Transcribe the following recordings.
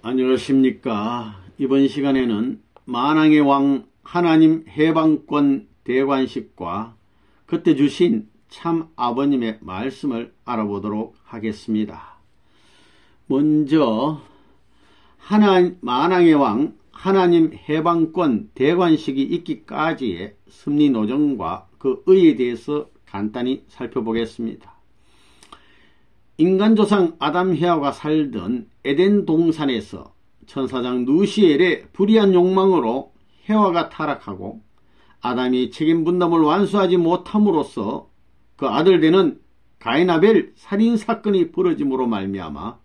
안녕하십니까. 이번 시간에는 만왕의 왕 하나님 해방권 대관식과 그때 주신 참 아버님의 말씀을 알아보도록 하겠습니다. 먼저 만왕의 왕 하나님 해방권 대관식이 있기까지의 섭리노정과 그 의에 대해서 간단히 살펴보겠습니다. 인간조상 아담 해와가 살던 에덴 동산에서 천사장 누시엘의 불의한 욕망으로 해와가 타락하고 아담이 책임 분담을 완수하지 못함으로써 그 아들 되는 가인아벨 살인사건이 벌어짐으로 말미암아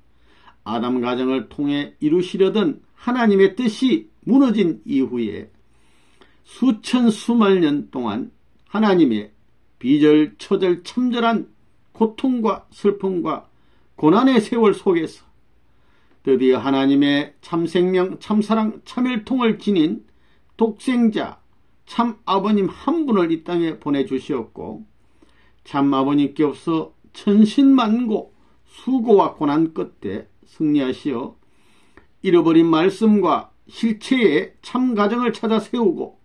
아담 가정을 통해 이루시려던 하나님의 뜻이 무너진 이후에 수천 수만 년 동안 하나님의 비절처절 참절한 고통과 슬픔과 고난의 세월 속에서 드디어 하나님의 참생명, 참사랑, 참혈통을 지닌 독생자 참 아버님 한 분을 이 땅에 보내주시었고 참 아버님께 없어 천신만고 수고와 고난 끝에 승리하시어 잃어버린 말씀과 실체의 참 가정을 찾아 세우고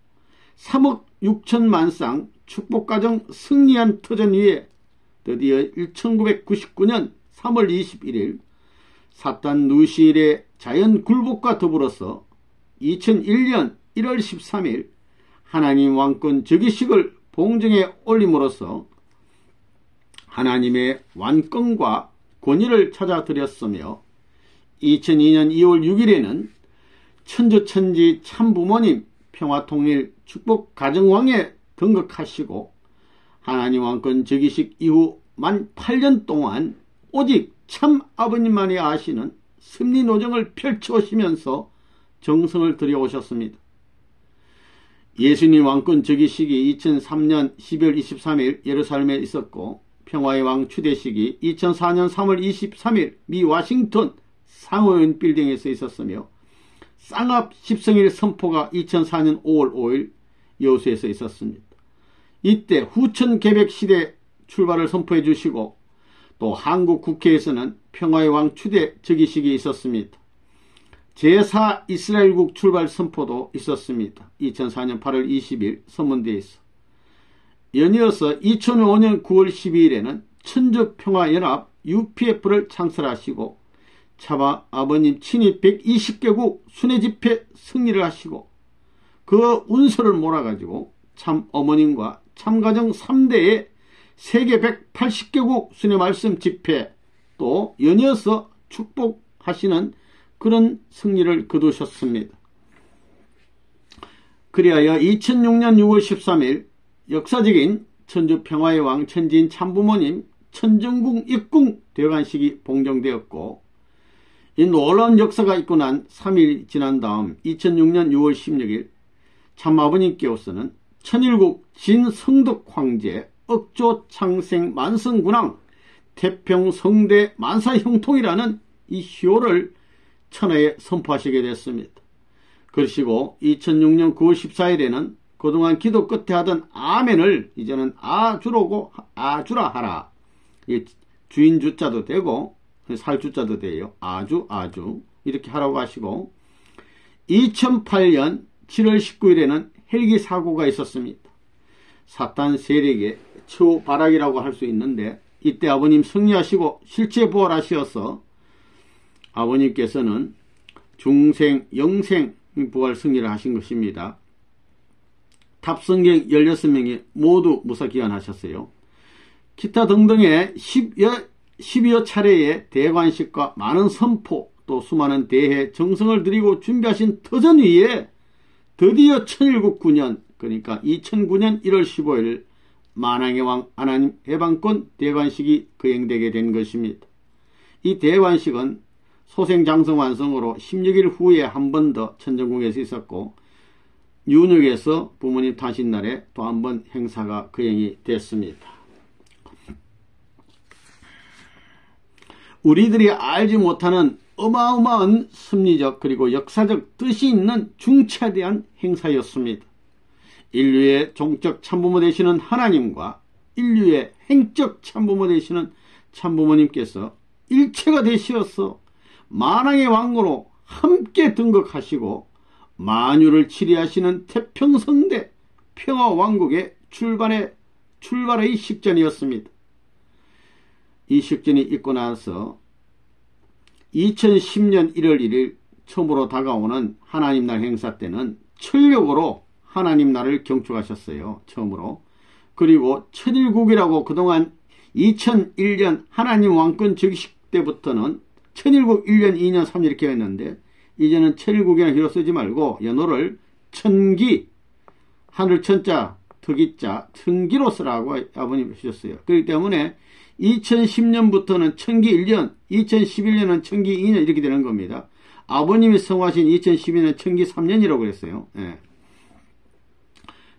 3억 6천만 쌍 축복가정 승리한 터전 위에 드디어 1999년 3월 21일 사탄 누시엘의 자연 굴복과 더불어서 2001년 1월 13일 하나님 왕권 즉위식을 봉정에 올림으로써 하나님의 완권과 권위를 찾아드렸으며 2002년 2월 6일에는 천주천지 참부모님 평화통일 축복가정왕에 등극하시고 하나님 왕권 즉위식 이후 만 8년 동안 오직 참 아버님만이 아시는 섭리노정을 펼쳐오시면서 정성을 들여오셨습니다. 예수님 왕권 즉위식이 2003년 12월 23일 예루살렘에 있었고 평화의 왕 추대식이 2004년 3월 23일 미 워싱턴 상호연 빌딩에서 있었으며 쌍합 십성일 선포가 2004년 5월 5일 여수에서 있었습니다. 이때 후천 개백 시대 출발을 선포해 주시고 또 한국 국회에서는 평화의 왕 추대 즉위식이 있었습니다. 제4 이스라엘국 출발 선포도 있었습니다. 2004년 8월 20일 서문대에서. 연이어서 2005년 9월 12일에는 천주평화연합 UPF를 창설하시고 차마 아버님 친히 120개국 순회집회 승리를 하시고 그 운서를 몰아가지고 참 어머님과 참가정 3대의 세계 180개국 순회 말씀 집회 또 연이어서 축복하시는 그런 승리를 거두셨습니다. 그리하여 2006년 6월 13일 역사적인 천주평화의 왕 천지인 참부모님 천정궁 입궁 대관식이 봉정되었고 이 놀라운 역사가 있고 난 3일 지난 다음 2006년 6월 16일 참아버님께서는 천일국 진성덕 황제 억조 창생 만성군왕 태평성대 만사형통이라는 이 효를 천하에 선포하시게 됐습니다. 그러시고 2006년 9월 14일에는 그동안 기도 끝에 하던 아멘을 이제는 아주로고 아주라 하라. 주인 주자도 되고 살 주자도 돼요. 아주 이렇게 하라고 하시고 2008년 7월 19일에는 헬기 사고가 있었습니다. 사탄 세력의 처바락이라고 할 수 있는데 이때 아버님 승리하시고 실제 부활하시어서 아버님께서는 중생, 영생 부활 승리를 하신 것입니다. 탑승객 16명이 모두 무사귀환하셨어요. 기타 등등의 10여 차례의 대관식과 많은 선포 또 수많은 대회 정성을 들이고 준비하신 터전 위에 드디어 1019년 그러니까 2009년 1월 15일 만왕의 왕 하나님 해방권 대관식이 거행되게 된 것입니다. 이 대관식은 소생장성완성으로 16일 후에 한 번 더 천정궁에서 있었고 윤역에서 부모님 탄신날에 또 한 번 행사가 거행이 됐습니다. 우리들이 알지 못하는 어마어마한 섭리적 그리고 역사적 뜻이 있는 중차대한 행사였습니다. 인류의 종적 참부모 되시는 하나님과 인류의 행적 참부모 되시는 참부모님께서 일체가 되시어서 만왕의 왕으로 함께 등극하시고 만유를 치리하시는 태평성대 평화왕국의 출발의 식전이었습니다. 이 식전이 있고 나서 2010년 1월 1일 처음으로 다가오는 하나님날 행사 때는 철력으로 하나님날을 경축하셨어요. 처음으로. 그리고 천일국이라고 그동안 2001년 하나님 왕권 즉위식 때부터는 천일국 1년, 2년, 3년 이렇게 했는데 이제는 천일국이라는 기로 쓰지 말고 연호를 천기, 하늘 천자, 특이자, 천기로 쓰라고 아버님이 하셨어요. 그렇기 때문에 2010년부터는 천기 1년, 2011년은 천기 2년 이렇게 되는 겁니다. 아버님이 성하신 2012년 천기 3년이라고 그랬어요. 예.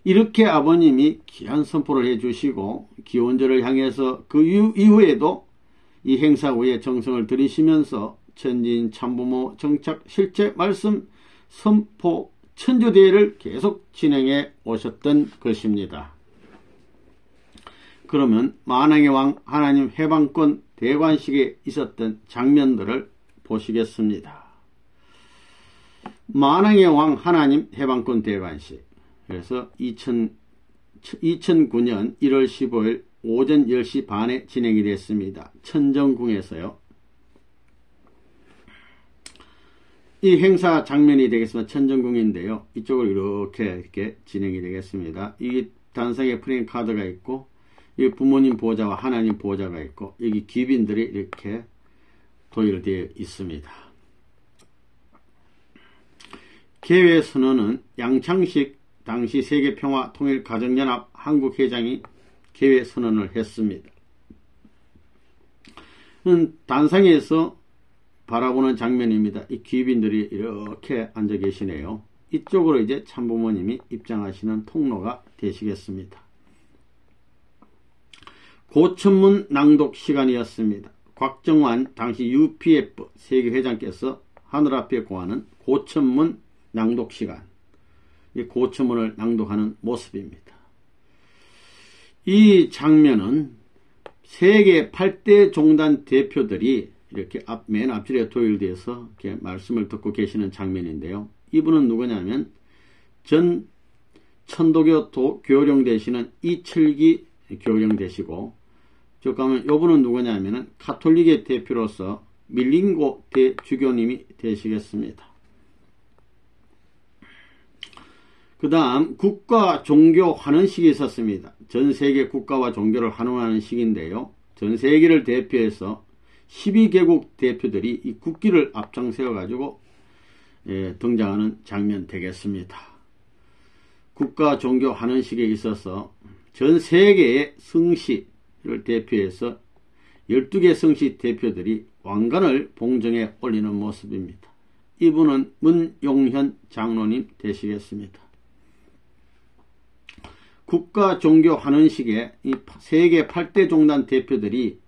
이렇게 아버님이 귀한 선포를 해주시고 기원절을 향해서 그 이후에도 이 행사 후에 정성을 들이시면서 천지인 참부모 정착 실제 말씀 선포 천주대회를 계속 진행해 오셨던 것입니다. 그러면 만왕의 왕 하나님 해방권 대관식에 있었던 장면들을 보시겠습니다. 만왕의 왕 하나님 해방권 대관식. 그래서 2009년 1월 15일 오전 10시 반에 진행이 됐습니다. 천정궁에서요. 이 행사 장면이 되겠습니다. 천정궁인데요. 이쪽으로 이렇게 진행이 되겠습니다. 이 단상에 프레임 카드가 있고 이 부모님 보호자와 하나님 보호자가 있고 여기 귀빈들이 이렇게 도열되어 있습니다. 개회 선언은 양창식 당시 세계평화통일가정연합 한국회장이 개회 선언을 했습니다. 단상에서 바라보는 장면입니다. 이 귀빈들이 이렇게 앉아 계시네요. 이쪽으로 이제 참부모님이 입장하시는 통로가 되시겠습니다. 고천문 낭독 시간이었습니다. 곽정환 당시 UPF 세계회장께서 하늘 앞에 고하는 고천문 낭독 시간, 이 고천문을 낭독하는 모습입니다. 이 장면은 세계 8대 종단 대표들이 이렇게 맨 앞줄에 도열되어서 이렇게 말씀을 듣고 계시는 장면인데요. 이분은 누구냐면 전 천도교 교령 되시는 이철기 교령 되시고, 즉 가면 이분은 누구냐면은 가톨릭의 대표로서 밀링고 대주교님이 되시겠습니다. 그 다음 국가 종교 환원식이 있었습니다. 전 세계 국가와 종교를 환원하는 식인데요. 전 세계를 대표해서 12개국 대표들이 이 국기를 앞장세워 가지고 등장하는 장면 되겠습니다. 국가 종교 환원식에 있어서 전 세계의 성시를 대표해서 12개 성시 대표들이 왕관을 봉정에 올리는 모습입니다. 이분은 문용현 장로님 되시겠습니다. 국가 종교 환원식에 이 세계 8대 종단 대표들이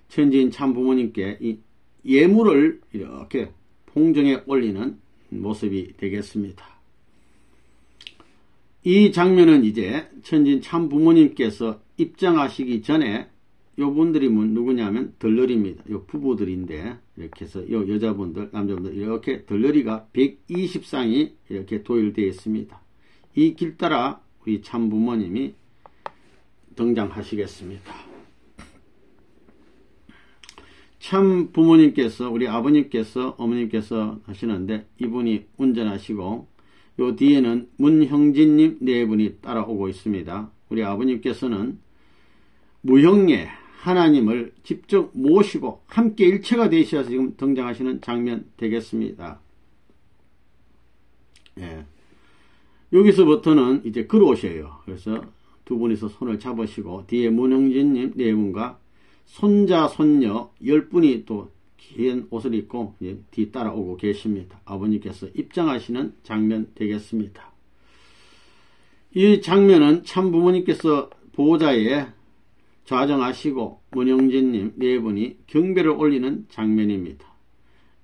천지인 참부모님께 이 예물을 이렇게 봉정에 올리는 모습이 되겠습니다. 이 장면은 이제 천지인 참부모님께서 입장하시기 전에 요 분들이 누구냐면 덜러리입니다. 요 부부들인데 이렇게 해서 요 여자분들, 남자분들 이렇게 덜러리가 120쌍이 이렇게 도열되어 있습니다. 이 길 따라 우리 참부모님이 등장하시겠습니다. 참부모님께서 우리 아버님께서 어머님께서 하시는데 이분이 운전하시고 요 뒤에는 문형진님 네 분이 따라오고 있습니다. 우리 아버님께서는 무형의 하나님을 직접 모시고 함께 일체가 되셔서 지금 등장하시는 장면 되겠습니다. 예. 여기서부터는 이제 걸어오셔요. 그래서 두 분이서 손을 잡으시고 뒤에 문형진님 네 분과 손자 손녀 10분이 또 긴 옷을 입고 뒤 따라오고 계십니다. 아버님께서 입장하시는 장면 되겠습니다. 이 장면은 참부모님께서 보호자에 좌정하시고 문형진님 네 분이 경배를 올리는 장면입니다.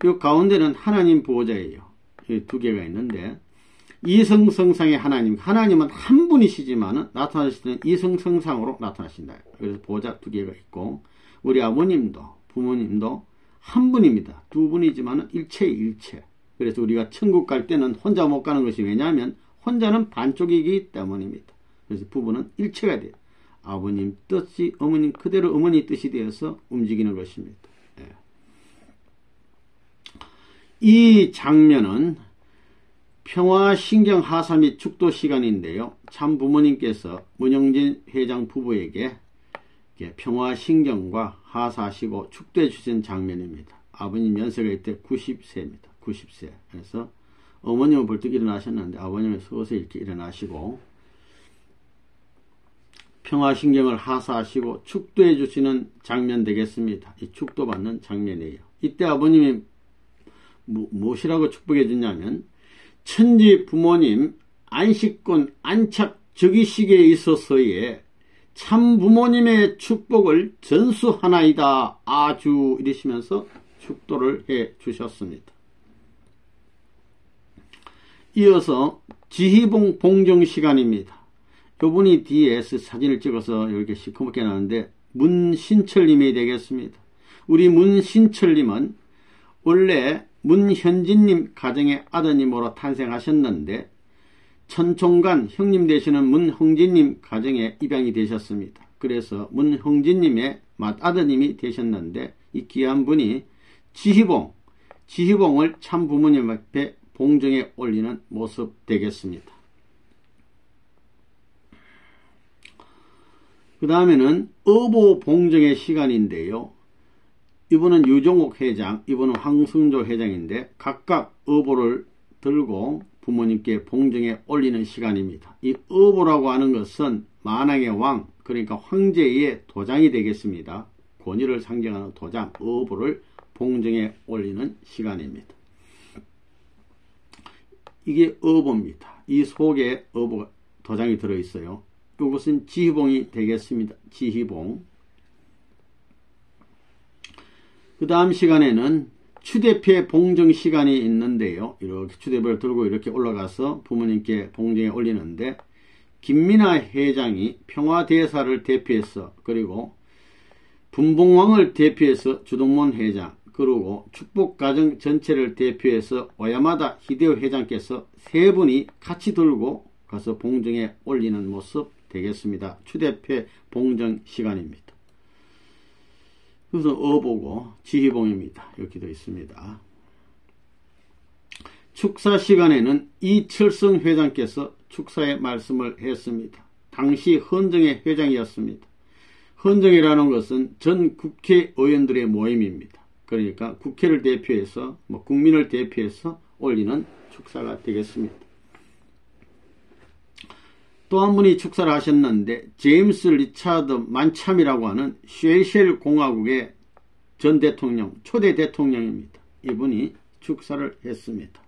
이 가운데는 하나님 보호자예요. 두 개가 있는데 이성성상의 하나님은 한 분이시지만 나타나실 때는 이성성상으로 나타나신다. 그래서 보호자 두 개가 있고 우리 아버님도 부모님도 한 분입니다. 두 분이지만 일체의 일체. 그래서 우리가 천국 갈 때는 혼자 못 가는 것이 왜냐하면 혼자는 반쪽이기 때문입니다. 그래서 부부는 일체가 돼요. 아버님 뜻이 어머님 그대로 어머니 뜻이 되어서 움직이는 것입니다. 예. 이 장면은 평화신경 하사 및 축도 시간인데요. 참 부모님께서 문형진 회장 부부에게 평화신경과 하사하시고 축도해 주신 장면입니다. 아버님 연세가 이때 90세입니다. 90세. 그래서 어머님은 벌떡 일어나셨는데 아버님은 서서히 이렇게 일어나시고 평화신경을 하사하시고 축도해 주시는 장면 되겠습니다. 이 축도받는 장면이에요. 이때 아버님이 무엇이라고 축복해 주냐면 천지 부모님 안식권 안착 즉위식에 있어서의 참 부모님의 축복을 전수하나이다. 아주 이러시면서 축도를 해 주셨습니다. 이어서 지희봉 봉정 시간입니다. 이분이 뒤에 사진을 찍어서 이렇게 시커멓게 나오는데 문신철님이 되겠습니다. 우리 문신철님은 원래 문현진님 가정의 아드님으로 탄생하셨는데 천총관 형님 되시는 문홍진님 가정에 입양이 되셨습니다. 그래서 문홍진님의 맏아드님이 되셨는데 이 귀한 분이 지희봉을 참 부모님 앞에 봉정에 올리는 모습 되겠습니다. 그 다음에는 어보 봉정의 시간인데요. 이분은 유종옥 회장, 이분은 황승조 회장인데 각각 어보를 들고 부모님께 봉정에 올리는 시간입니다. 이 어보라고 하는 것은 만왕의 왕, 그러니까 황제의 도장이 되겠습니다. 권위를 상징하는 도장, 어보를 봉정에 올리는 시간입니다. 이게 어보입니다. 이 속에 어보 도장이 들어있어요. 이것은 지희봉이 되겠습니다. 지희봉. 그 다음 시간에는 추대패 봉정 시간이 있는데요. 이렇게 추대패를 들고 이렇게 올라가서 부모님께 봉정에 올리는데 김민아 회장이 평화대사를 대표해서 그리고 분봉왕을 대표해서 주동문 회장 그리고 축복가정 전체를 대표해서 오야마다 히데오 회장께서 세 분이 같이 들고 가서 봉정에 올리는 모습 되겠습니다. 추대패 봉정 시간입니다. 그래서 어보고 지희봉입니다. 이렇게 되어 있습니다. 축사 시간에는 이철성 회장께서 축사의 말씀을 했습니다. 당시 헌정의 회장이었습니다. 헌정이라는 것은 전 국회의원들의 모임입니다. 그러니까 국회를 대표해서 국민을 대표해서 올리는 축사가 되겠습니다. 또 한 분이 축사를 하셨는데 제임스 리차드 만참이라고 하는 쉐이셸 공화국의 전 대통령, 초대 대통령입니다. 이분이 축사를 했습니다.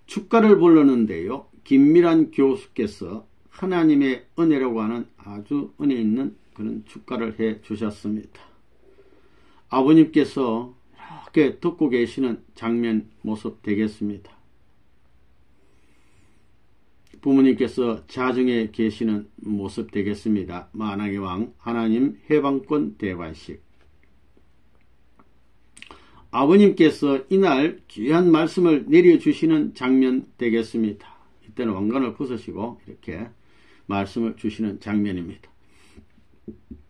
축가를 부르는데요. 김미란 교수께서 하나님의 은혜라고 하는 아주 은혜 있는 그런 축가를 해 주셨습니다. 아버님께서 이렇게 듣고 계시는 장면 모습 되겠습니다. 부모님께서 자정에 계시는 모습 되겠습니다. 만왕의 왕 하나님 해방권 대관식. 아버님께서 이날 귀한 말씀을 내려주시는 장면 되겠습니다. 이때는 왕관을 벗으시고 이렇게 말씀을 주시는 장면입니다.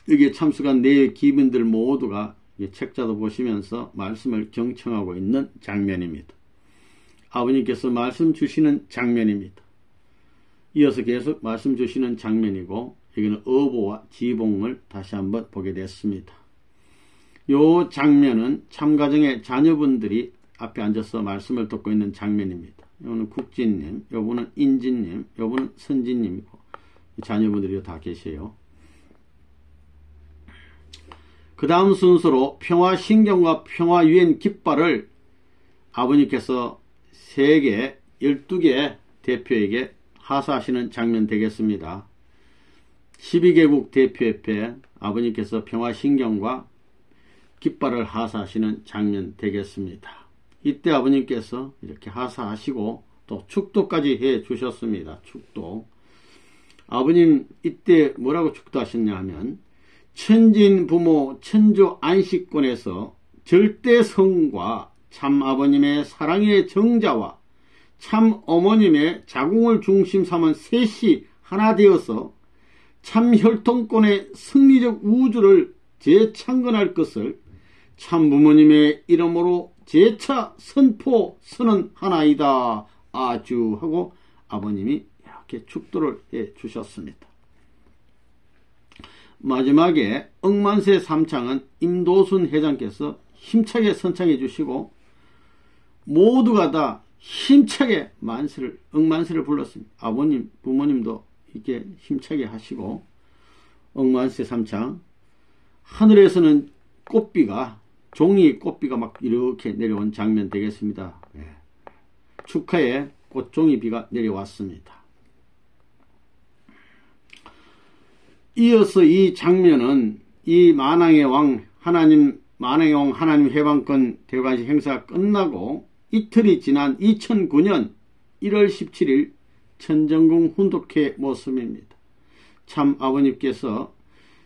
여기에 참석한 네 기민들 모두가 책자도 보시면서 말씀을 경청하고 있는 장면입니다. 아버님께서 말씀 주시는 장면입니다. 이어서 계속 말씀 주시는 장면이고 여기는 어보와 지봉을 다시 한번 보게 됐습니다. 이 장면은 참가정의 자녀분들이 앞에 앉아서 말씀을 듣고 있는 장면입니다. 이거는 국진님, 요분은 인진님, 요분은 선진님이고 자녀분들이 다 계세요. 그 다음 순서로 평화신경과 평화유엔 깃발을 아버님께서 3개, 12개 대표에게 하사하시는 장면 되겠습니다. 12개국 대표협회 아버님께서 평화신경과 깃발을 하사하시는 장면 되겠습니다. 이때 아버님께서 이렇게 하사하시고 또 축도까지 해 주셨습니다. 축도. 아버님 이때 뭐라고 축도하셨냐 하면 천진 부모 천주 안식권에서 절대성과 참 아버님의 사랑의 정자와 참 어머님의 자궁을 중심 삼은 셋이 하나 되어서 참 혈통권의 승리적 우주를 재창건할 것을 참 부모님의 이름으로 재차 선포 선언하나이다. 아주 하고 아버님이 이렇게 축도를 해 주셨습니다. 마지막에 억만세 삼창은 임도순 회장께서 힘차게 선창해 주시고 모두가 다 힘차게 억만세를 불렀습니다. 아버님, 부모님도 이렇게 힘차게 하시고 억만세 삼창, 하늘에서는 꽃비가, 종이 꽃비가 막 이렇게 내려온 장면 되겠습니다. 축하의 꽃종이 비가 내려왔습니다. 이어서 이 장면은 이 만왕의 왕 하나님 해방권 대관식 행사가 끝나고 이틀이 지난 2009년 1월 17일 천정궁 훈독회 모습입니다. 참 아버님께서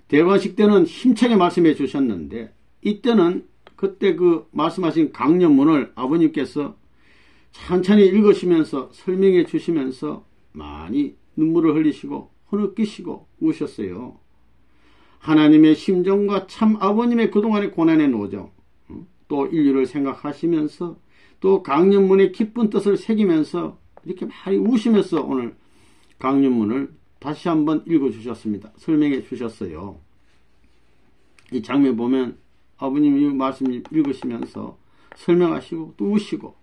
대관식 때는 힘차게 말씀해 주셨는데 이때는 그때 그 말씀하신 강연문을 아버님께서 천천히 읽으시면서 설명해 주시면서 많이 눈물을 흘리시고 흐느끼시고 우셨어요. 하나님의 심정과 참 아버님의 그동안의 고난의 노정, 또 인류를 생각하시면서 또 강연문의 기쁜 뜻을 새기면서 이렇게 많이 우시면서 오늘 강연문을 다시 한번 읽어주셨습니다. 설명해 주셨어요. 이 장면 보면 아버님이 말씀 읽으시면서 설명하시고 또 우시고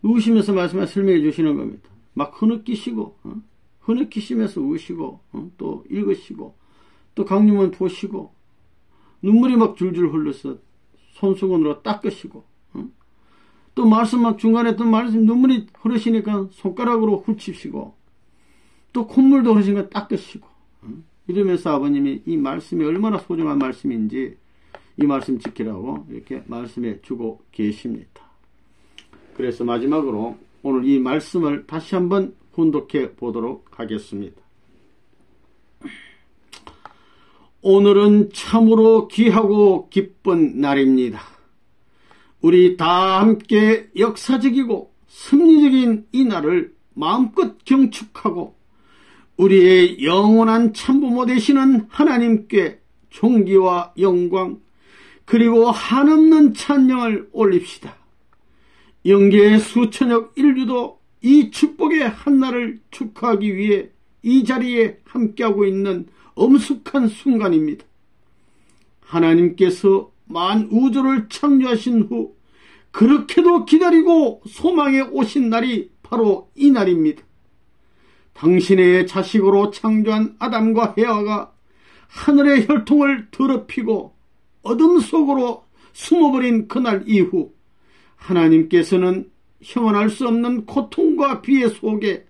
우시면서 말씀을 설명해 주시는 겁니다. 막 흐느끼시고 흐느끼시면서 우시고 또 읽으시고 또 강림은 보시고 눈물이 막 줄줄 흘러서 손수건으로 닦으시고 또 말씀 막 중간에 또 말씀 눈물이 흐르시니까 손가락으로 훑히시고 또 콧물도 흐르시니까 닦으시고 이러면서 아버님이 이 말씀이 얼마나 소중한 말씀인지 이 말씀 지키라고 이렇게 말씀해 주고 계십니다. 그래서 마지막으로 오늘 이 말씀을 다시 한번 훈독해 보도록 하겠습니다. 오늘은 참으로 귀하고 기쁜 날입니다. 우리 다 함께 역사적이고 승리적인 이 날을 마음껏 경축하고 우리의 영원한 참부모 되시는 하나님께 존귀와 영광 그리고 한없는 찬양을 올립시다. 영계의 수천억 인류도 이 축복의 한날을 축하하기 위해 이 자리에 함께하고 있는 엄숙한 순간입니다. 하나님께서 만우주를 창조하신 후 그렇게도 기다리고 소망해 오신 날이 바로 이 날입니다. 당신의 자식으로 창조한 아담과 헤아가 하늘의 혈통을 더럽히고 어둠 속으로 숨어버린 그날 이후 하나님께서는 형언할 수 없는 고통과 비애 속에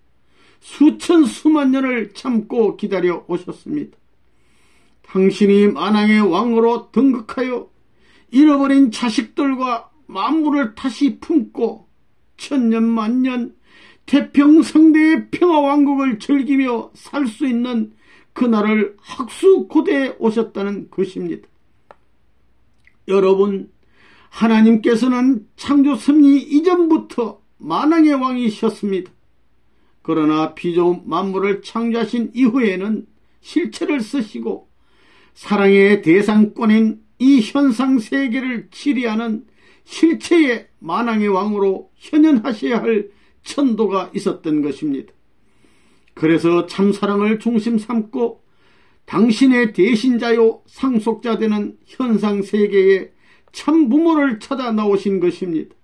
수천 수만 년을 참고 기다려 오셨습니다. 당신이 만왕의 왕으로 등극하여 잃어버린 자식들과 만물을 다시 품고 천년 만년 태평성대의 평화왕국을 즐기며 살 수 있는 그날을 학수고대해 오셨다는 것입니다. 여러분, 하나님께서는 창조 섭리 이전부터 만왕의 왕이셨습니다. 그러나 피조 만물을 창조하신 이후에는 실체를 쓰시고 사랑의 대상권인 이 현상세계를 치리하는 실체의 만왕의 왕으로 현현하셔야 할 천도가 있었던 것입니다. 그래서 참사랑을 중심 삼고 당신의 대신자요 상속자 되는 현상세계에 참부모를 찾아 나오신 것입니다.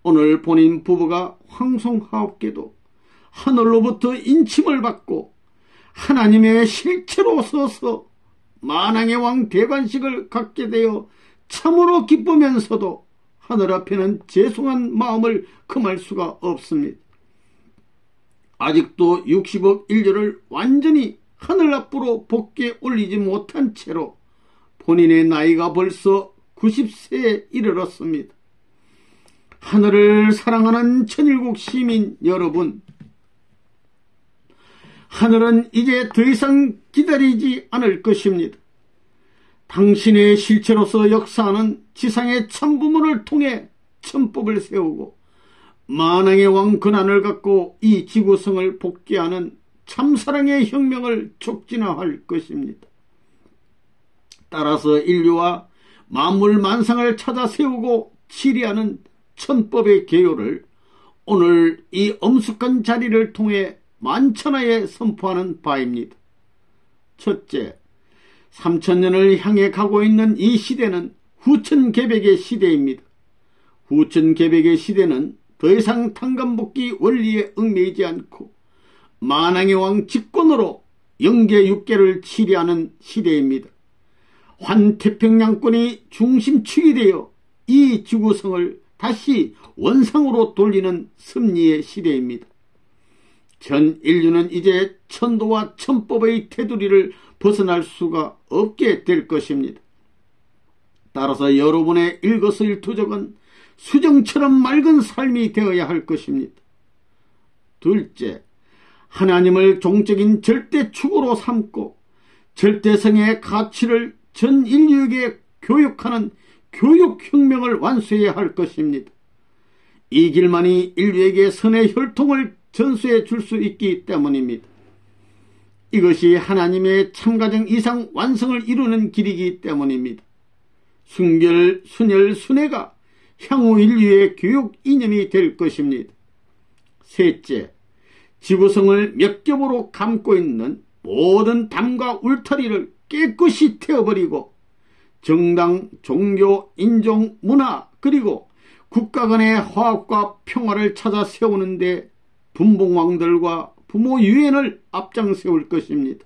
오늘 본인 부부가 황송하옵게도 하늘로부터 인침을 받고 하나님의 실체로 서서 만왕의 왕 대관식을 갖게 되어 참으로 기쁘면서도 하늘 앞에는 죄송한 마음을 금할 수가 없습니다. 아직도 60억 인류를 완전히 하늘 앞으로 복귀에 올리지 못한 채로 본인의 나이가 벌써 90세에 이르렀습니다. 하늘을 사랑하는 천일국 시민 여러분, 하늘은 이제 더 이상 기다리지 않을 것입니다. 당신의 실체로서 역사하는 지상의 천부모를 통해 천법을 세우고 만왕의 왕 권한을 갖고 이 지구성을 복귀하는 참사랑의 혁명을 촉진화할 것입니다. 따라서 인류와 만물 만상을 찾아 세우고 치리하는 천법의 개요를 오늘 이 엄숙한 자리를 통해 만천하에 선포하는 바입니다. 첫째, 3000년을 향해 가고 있는 이 시대는 후천개백의 시대입니다. 후천개백의 시대는 더 이상 탕감복귀 원리에 얽매이지 않고 만왕의 왕 집권으로 영계육계를 치리하는 시대입니다. 환태평양권이 중심축이 되어 이 지구성을 다시 원상으로 돌리는 섭리의 시대입니다. 전 인류는 이제 천도와 천법의 테두리를 벗어날 수가 없게 될 것입니다. 따라서 여러분의 일거수일투족은 수정처럼 맑은 삶이 되어야 할 것입니다. 둘째, 하나님을 종적인 절대축으로 삼고 절대성의 가치를 전 인류에게 교육하는 교육혁명을 완수해야 할 것입니다. 이 길만이 인류에게 선의 혈통을 전수해 줄 수 있기 때문입니다. 이것이 하나님의 참가정 이상 완성을 이루는 길이기 때문입니다. 순결, 순혈, 순회가 향후 인류의 교육 이념이 될 것입니다. 셋째, 지구성을 몇 겹으로 감고 있는 모든 담과 울타리를 깨끗이 태워버리고 정당, 종교, 인종, 문화 그리고 국가 간의 화합과 평화를 찾아 세우는데 분봉왕들과 부모 유엔을 앞장 세울 것입니다.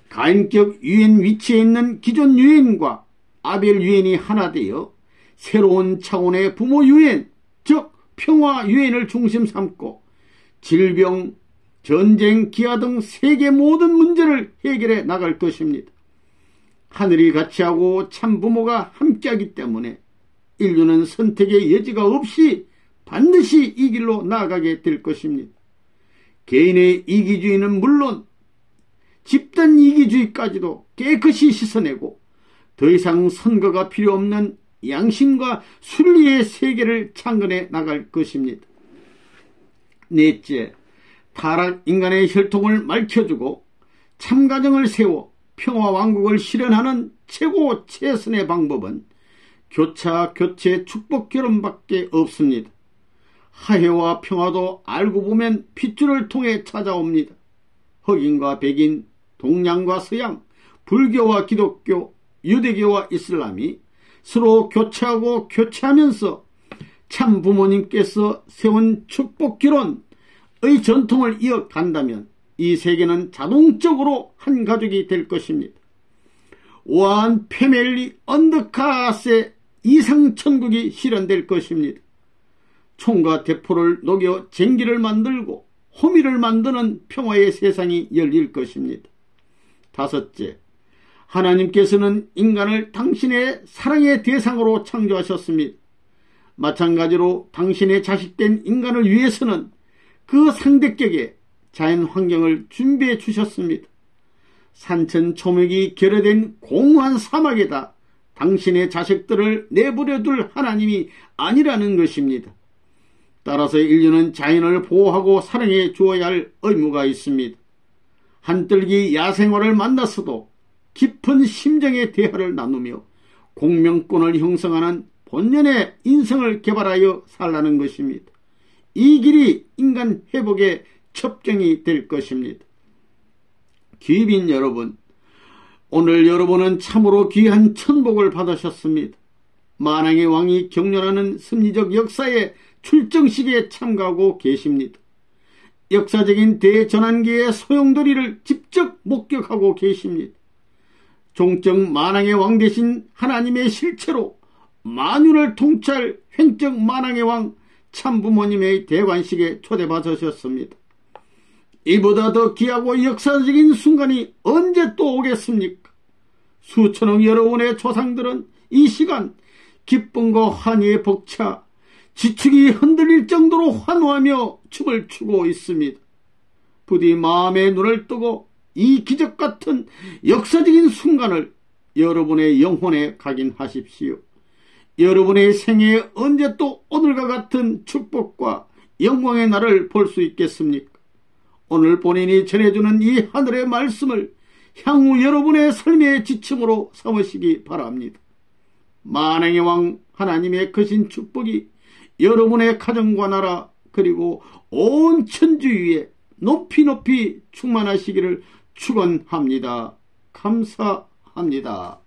가인격 유엔 위치에 있는 기존 유엔과 아벨 유엔이 하나 되어 새로운 차원의 부모 유엔, 즉 평화 유엔을 중심 삼고 질병, 전쟁, 기아 등 세계 모든 문제를 해결해 나갈 것입니다. 하늘이 같이 하고 참부모가 함께하기 때문에 인류는 선택의 여지가 없이 반드시 이 길로 나아가게 될 것입니다. 개인의 이기주의는 물론 집단 이기주의까지도 깨끗이 씻어내고 더 이상 선거가 필요 없는 양심과 순리의 세계를 창건해 나갈 것입니다. 넷째, 타락 인간의 혈통을 맑혀주고 참가정을 세워 평화왕국을 실현하는 최고 최선의 방법은 교차, 교체, 축복, 결혼밖에 없습니다. 화해와 평화도 알고 보면 핏줄을 통해 찾아옵니다. 흑인과 백인, 동양과 서양, 불교와 기독교, 유대교와 이슬람이 서로 교체하고 교체하면서 참 부모님께서 세운 축복 결혼의 전통을 이어간다면 이 세계는 자동적으로 한 가족이 될 것입니다. 원 패밀리 언더카스의 이상천국이 실현될 것입니다. 총과 대포를 녹여 쟁기를 만들고 호미를 만드는 평화의 세상이 열릴 것입니다. 다섯째, 하나님께서는 인간을 당신의 사랑의 대상으로 창조하셨습니다. 마찬가지로 당신의 자식된 인간을 위해서는 그 상대격의 자연 환경을 준비해 주셨습니다. 산천초목이 결여된 공허한 사막에다 당신의 자식들을 내버려둘 하나님이 아니라는 것입니다. 따라서 인류는 자연을 보호하고 사랑해 주어야 할 의무가 있습니다. 한뜰기 야생화를 만났어도 깊은 심정의 대화를 나누며 공명권을 형성하는 본연의 인성을 개발하여 살라는 것입니다. 이 길이 인간 회복의 첩경이 될 것입니다. 귀빈 여러분, 오늘 여러분은 참으로 귀한 천복을 받으셨습니다. 만왕의 왕이 경륜하는 섭리적 역사의 출정식에 참가하고 계십니다. 역사적인 대전환기의 소용돌이를 직접 목격하고 계십니다. 종적 만왕의 왕 대신 하나님의 실체로 만유를 통치할 횡적 만왕의 왕 참부모님의 대관식에 초대받으셨습니다. 이보다 더 귀하고 역사적인 순간이 언제 또 오겠습니까? 수천억 여러분의 조상들은 이 시간 기쁨과 환희에 벅차 지축이 흔들릴 정도로 환호하며 춤을 추고 있습니다. 부디 마음의 눈을 뜨고 이 기적같은 역사적인 순간을 여러분의 영혼에 각인하십시오. 여러분의 생애에 언제 또 오늘과 같은 축복과 영광의 날을 볼 수 있겠습니까? 오늘 본인이 전해주는 이 하늘의 말씀을 향후 여러분의 삶의 지침으로 삼으시기 바랍니다. 만왕의 왕 하나님의 크신 축복이 여러분의 가정과 나라 그리고 온 천주 위에 높이 높이 충만하시기를 축원합니다. 감사합니다.